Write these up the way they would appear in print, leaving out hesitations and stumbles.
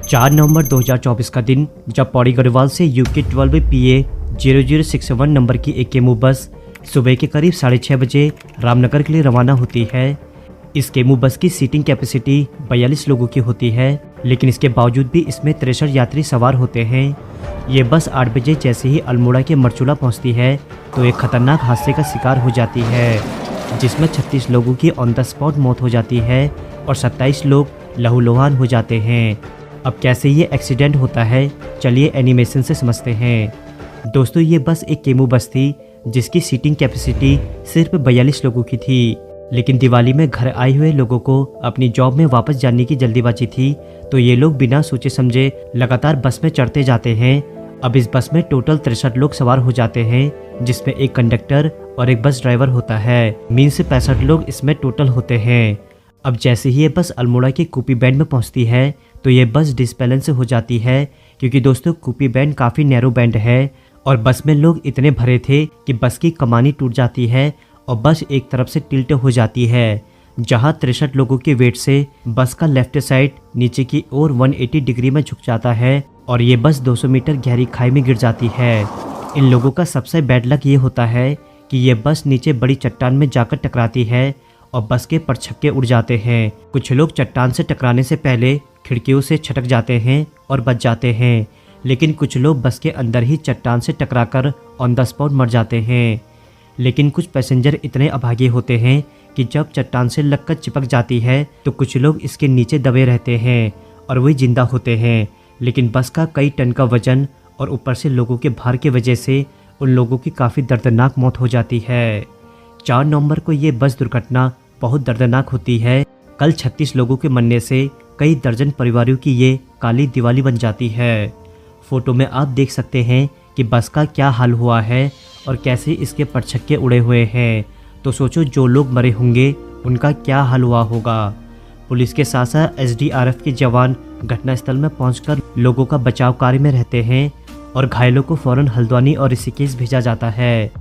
4 नवंबर 2024 का दिन जब पौड़ी गढ़वाल से यूके 12 PA 0061 नंबर की एक केमू बस सुबह के करीब 6:30 बजे रामनगर के लिए रवाना होती है। इस केमू बस की सीटिंग कैपेसिटी 42 लोगों की होती है, लेकिन इसके बावजूद भी इसमें 63 यात्री सवार होते हैं। ये बस 8 बजे जैसे ही अल्मोड़ा के मरचूला पहुंचती है तो एक खतरनाक हादसे का शिकार हो जाती है, जिसमें 36 लोगों की ऑन द स्पॉट मौत हो जाती है और 27 लोग लहूलुहान हो जाते हैं। अब कैसे ये एक्सीडेंट होता है, चलिए एनिमेशन से समझते हैं। दोस्तों, ये बस एक केमू बस थी जिसकी सीटिंग कैपेसिटी सिर्फ 42 लोगों की थी, लेकिन दिवाली में घर आए हुए लोगों को अपनी जॉब में वापस जाने की जल्दीबाजी थी, तो ये लोग बिना सोचे समझे लगातार बस में चढ़ते जाते हैं। अब इस बस में टोटल 63 लोग सवार हो जाते हैं, जिसमें एक कंडक्टर और एक बस ड्राइवर होता है। मीन से 65 लोग इसमें टोटल होते हैं। अब जैसे ही ये बस अल्मोड़ा के कूपी बैंड में पहुंचती है तो ये बस डिसबैलेंस हो जाती है, क्योंकि दोस्तों कूपी बैंड काफ़ी नैरो बैंड है और बस में लोग इतने भरे थे कि बस की कमानी टूट जाती है और बस एक तरफ से टिल्ट हो जाती है, जहां 63 लोगों के वेट से बस का लेफ्ट साइड नीचे की ओर 180 डिग्री में झुक जाता है और ये बस 200 मीटर गहरी खाई में गिर जाती है। इन लोगों का सबसे बैड लक ये होता है कि ये बस नीचे बड़ी चट्टान में जाकर टकराती है और बस के परछक्के उड़ जाते हैं। कुछ लोग चट्टान से टकराने से पहले खिड़कियों से छटक जाते हैं और बच जाते हैं, लेकिन कुछ लोग बस के अंदर ही चट्टान से टकराकर ऑन द स्पॉट मर जाते हैं। लेकिन कुछ पैसेंजर इतने अभागे होते हैं कि जब चट्टान से लगकर चिपक जाती है तो कुछ लोग इसके नीचे दबे रहते हैं और वही जिंदा होते हैं, लेकिन बस का कई टन का वजन और ऊपर से लोगों के भार की वजह से उन लोगों की काफ़ी दर्दनाक मौत हो जाती है। 4 नवंबर को ये बस दुर्घटना बहुत दर्दनाक होती है। कल 36 लोगों के मरने से कई दर्जन परिवारों की ये काली दिवाली बन जाती है। फोटो में आप देख सकते हैं कि बस का क्या हाल हुआ है और कैसे इसके परछक्के उड़े हुए हैं। तो सोचो जो लोग मरे होंगे उनका क्या हाल हुआ होगा। पुलिस के साथ साथ SDRF के जवान घटनास्थल में पहुंचकर लोगों का बचाव कार्य में रहते हैं और घायलों को फौरन हल्द्वानी और ऋषिकेश भेजा जाता है।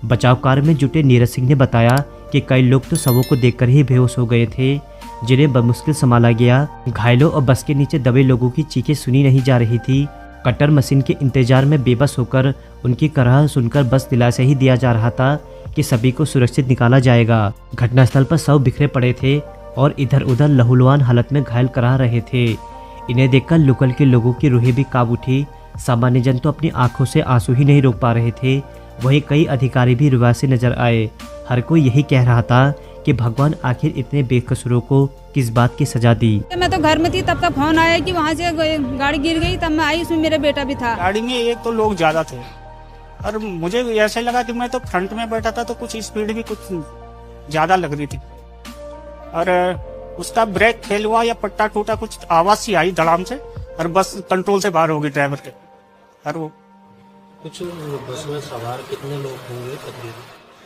बचाव कार्य में जुटे नीरज सिंह ने बताया कि कई लोग तो शवों को देखकर ही बेहोश हो गए थे, जिन्हें बमुश्किल संभाला गया। घायलों और बस के नीचे दबे लोगों की चीखें सुनी नहीं जा रही थी। कटर मशीन के इंतजार में बेबस होकर उनकी कराह सुनकर बस दिलासा ही दिया जा रहा था कि सभी को सुरक्षित निकाला जाएगा। घटनास्थल पर शव बिखरे पड़े थे और इधर उधर लहूलुहान हालत में घायल करा रहे थे। इन्हें देखकर लोकल के लोगों की रूहें भी काबू थी। सामान्य जन तो अपनी आंखों से आंसू ही नहीं रोक पा रहे थे, वहीं कई अधिकारी भी रुआ से नजर आए। हर कोई यही कह रहा था कि भगवान आखिर इतने बेकसूरों को किस बात की सजा दी। मैं तो घर में थी तब का फोन आया कि वहाँ से गाड़ी गिर गई, तब मैं आई, उसमें मेरा बेटा भी था। गाड़ी में एक तो लोग ज्यादा थे और मुझे ऐसा लगा कि मैं तो फ्रंट में बैठा था तो कुछ स्पीड भी कुछ ज्यादा लग रही थी और उसका ब्रेक फेल हुआ या पट्टा टूटा, कुछ आवाज सी आई धड़ाम से और बस कंट्रोल से बाहर हो गई ड्राइवर के। और वो कुछ बस में सवार कितने लोग होंगे?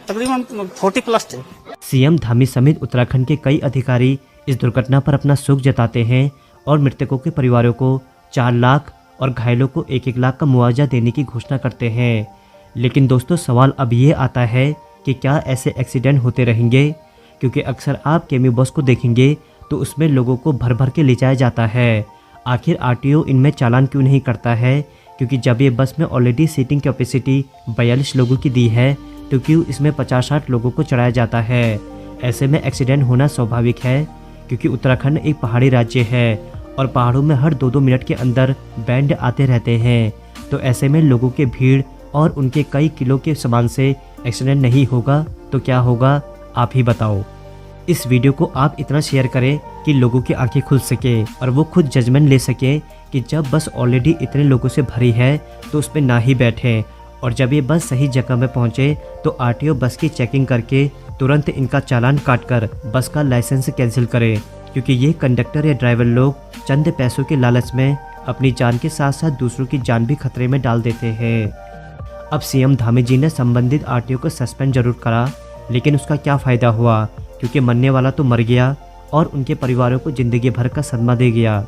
तकरीबन 40+ थे। CM धामी समेत उत्तराखंड के कई अधिकारी इस दुर्घटना पर अपना शोक जताते हैं और मृतकों के परिवारों को 4 लाख और घायलों को 1-1 लाख का मुआवजा देने की घोषणा करते हैं। लेकिन दोस्तों, सवाल अब ये आता है कि क्या ऐसे एक्सीडेंट होते रहेंगे? क्योंकि अक्सर आप केमी बस को देखेंगे तो उसमें लोगों को भर भर के ले जाया जाता है। आखिर RTO इनमें चालान क्यों नहीं करता है? क्योंकि जब ये बस में ऑलरेडी सीटिंग कैपेसिटी 42 लोगों की दी है तो क्यों इसमें 50-60 लोगों को चढ़ाया जाता है? ऐसे में एक्सीडेंट होना स्वाभाविक है, क्योंकि उत्तराखंड एक पहाड़ी राज्य है और पहाड़ों में हर 2-2 मिनट के अंदर बैंड आते रहते हैं। तो ऐसे में लोगों के भीड़ और उनके कई किलो के सामान से एक्सीडेंट नहीं होगा तो क्या होगा, आप ही बताओ। इस वीडियो को आप इतना शेयर करें कि लोगों की आंखें खुल सके और वो खुद जजमेंट ले सके कि जब बस ऑलरेडी इतने लोगों से भरी है तो उस पर ना ही बैठे, और जब ये बस सही जगह में पहुंचे तो RTO बस की चेकिंग करके तुरंत इनका चालान काटकर बस का लाइसेंस कैंसिल करे, क्योंकि ये कंडक्टर या ड्राइवर लोग चंद पैसों के लालच में अपनी जान के साथ साथ दूसरों की जान भी खतरे में डाल देते हैं। अब CM धामी जी ने संबंधित RTO को सस्पेंड जरूर करा, लेकिन उसका क्या फ़ायदा हुआ, क्योंकि मरने वाला तो मर गया और उनके परिवारों को जिंदगी भर का सदमा दे गया।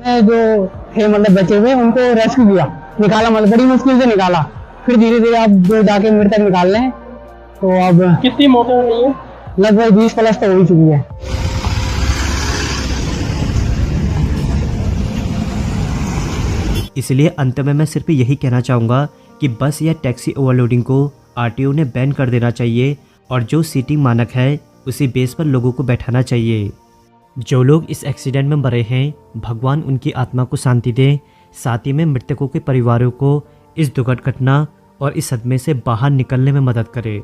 जो थे मतलब बचे हुए उनको रेस्क्यू किया, निकाला, मतलब बड़ी मुश्किल से निकाला, फिर धीरे धीरे अब जो जाके मृतक निकाल रहे हैं। तो अब कितनी मौतें हुई है? लगभग 20+ तो हो ही चुकी है। इसलिए अंत में मैं सिर्फ यही कहना चाहूँगा कि बस या टैक्सी ओवरलोडिंग को आरटीओ ने बैन कर देना चाहिए और जो सीटिंग मानक है उसी बेस पर लोगों को बैठाना चाहिए। जो लोग इस एक्सीडेंट में मरे हैं, भगवान उनकी आत्मा को शांति दे, साथ ही में मृतकों के परिवारों को इस दुर्घटना और इस सदमे से बाहर निकलने में मदद करे।